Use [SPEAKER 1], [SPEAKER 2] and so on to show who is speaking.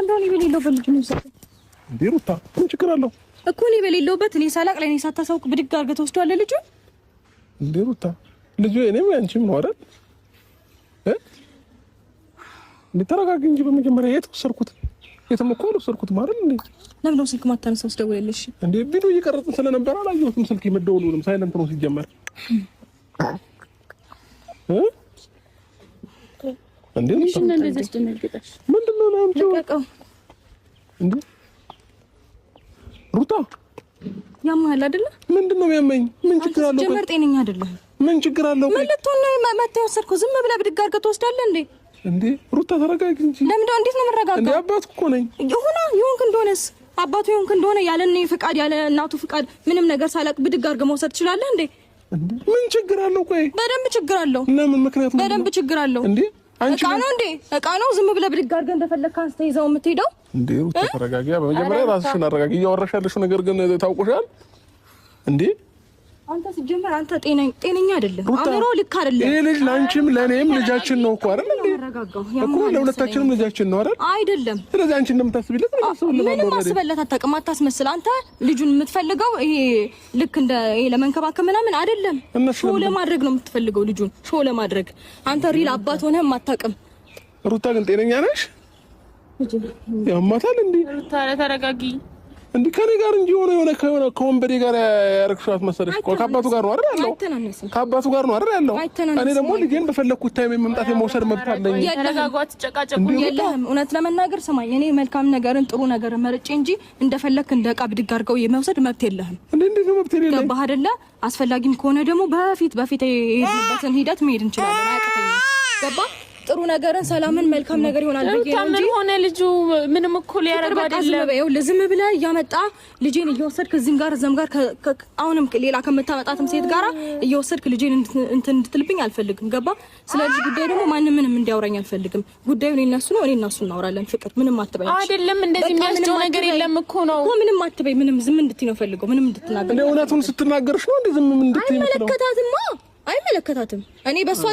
[SPEAKER 1] ለምን ነው በሌለውበት ልጅ ነው ሰው
[SPEAKER 2] ሩታ ምን ችግር አለው
[SPEAKER 1] እኮ እኔ በሌለውበት እኔ ሳላቅ ለኔ ሳታሳውቅ ብድግ አድርገህ ተወስዷል ልጁ
[SPEAKER 2] ሩታ ልጁ እኔም አንቺም ነው አይደል ተረጋጊ እንጂ በመጀመሪያ የተወሰድኩት የተመኮሉ ወሰድኩት ማለት እንዴ
[SPEAKER 1] ለምን ነው ስልክ ማታነሳው ስደውልልሽ
[SPEAKER 2] እንዴ ቪዲዮ እየቀረጽን ስለነበር አላየሁትም ስልክ የመደወሉንም ሳይለንት ነው ሲጀመር እንዴ
[SPEAKER 1] እሺ እንደዚህ አስደነግጠሽ
[SPEAKER 2] ምንድነው ነው እንዴ ሩታ
[SPEAKER 1] ያማል አይደለ
[SPEAKER 2] ምንድነው የሚያመኝ ምን ችግር አለው
[SPEAKER 1] ጀመር ጤነኛ አይደለም
[SPEAKER 2] ምን ችግር አለው
[SPEAKER 1] ማለት ነው መተው ወሰድኩ ዝም ብለህ ብድግ አድርገህ ትወስዳለህ እንዴ
[SPEAKER 2] ሩታ ተረጋጊ እንጂ
[SPEAKER 1] ለምን ነው እንዴት ነው መረጋጋው
[SPEAKER 2] እንዴ አባቱ እኮ ነኝ
[SPEAKER 1] ይሁን እንደሆነስ አባቱ ይሁን እንደሆነ ያለ እኔ ፍቃድ ያለ እናቱ ፍቃድ ምንም ነገር ሳላቅ ብድግ አድርገህ መውሰድ ትችላለህ እንዴ
[SPEAKER 2] ምን ችግር አለው ቆይ
[SPEAKER 1] በደንብ ችግር አለው
[SPEAKER 2] ለምን ምክንያቱም
[SPEAKER 1] በደንብ ችግር አለው
[SPEAKER 2] እንዴ አንቺ
[SPEAKER 1] እቃ ነው ዝም ብለህ ብድግ አድርገህ እንደፈለግህ አንስተህ ይዘው የምትሄደው
[SPEAKER 2] እንዴ ሩታ ተረጋጊ በመጀመሪያ ራስሽን አረጋጊ እያወራሽ ያለሽው ነገር ግን ታውቁሻል እንዴ
[SPEAKER 1] አንተ ሲጀመር አንተ ጤነኛ አይደለም አምሮ ልክ አይደለም
[SPEAKER 2] ይሄ ልጅ ላንቺም ለኔም ልጃችን ነው እኮ አይደል እንዴ እኮ ለሁለታችንም ልጃችን ነው
[SPEAKER 1] አይደለም
[SPEAKER 2] ስለዚህ አንቺ እንደምታስቢለት
[SPEAKER 1] ምንም ማስበለት አታውቅም አታስመስል አንተ ልጁን የምትፈልገው ይሄ ልክ እንደ ይሄ ለመንከባከብ ምናምን አይደለም ሾው ለማድረግ ነው የምትፈልገው ልጁን ሾው ለማድረግ አንተ ሪል አባት ሆነህ አታውቅም
[SPEAKER 2] ሩታ ግን ጤነኛ ነሽ ያማታል እንዴ
[SPEAKER 1] ሩታ ተረጋጊ
[SPEAKER 2] እንዴ ከኔ ጋር እንጂ የሆነ ከወንበዴ ጋር ያረክሻት መሰለሽ ከአባቱ ጋር ነው አይደል ያለው ከአባቱ ጋር ነው አይደል ያለው እኔ ደግሞ ልጄን በፈለኩት ታይም መምጣት የመውሰድ መብት አለኝ
[SPEAKER 1] ያረጋጓት ጨቃጨቁ የለህም እውነት ለመናገር ስማኝ እኔ መልካም ነገርን ጥሩ ነገርን መርጬ እንጂ እንደፈለክ እንደቃ ብድግ አድርገው የመውሰድ መብት የለህም
[SPEAKER 2] እንዴ ነው መብት የለኝም
[SPEAKER 1] ገባህ አይደለ አስፈላጊም ከሆነ ደግሞ በፊት የሄድንበትን ሂደት መሄድ እንችላለን አያቅተኝም ገባህ ጥሩ ነገርን ሰላምን መልካም ነገር ይሆናል ብዬ ነው እንጂ
[SPEAKER 3] ምን ሆነ ልጁ ምንም እኮ ሊያረጋ አይደለም
[SPEAKER 1] ለዝም ብለህ ያመጣ ልጄን እየወሰድክ እዚህም ጋር እዛም ጋር አሁንም ሌላ ከመታመጣትም ሴት ጋር እየወሰድክ ልጄን እንትን እንድትልብኝ አልፈልግም ገባ ስለዚህ ጉዳይ ደግሞ ማንንም ምንም እንዲያወራኝ አልፈልግም ጉዳዩ እነሱ ነው እኔ እናሱ እናወራለን ፍቅር ምንም አትበይ
[SPEAKER 3] አይደለም እንደዚህ የሚያስጨው ነገር የለም እኮ ነው
[SPEAKER 1] ምንም አትበይ ምንም ዝም እንድትይ ነው ፈልገው ምንም እንድትናገር
[SPEAKER 2] እውነቱን ስትናገርሽ ነው እንዴ ዝም እንድትይ ነው
[SPEAKER 1] አይመለከታትም እኔ በሷ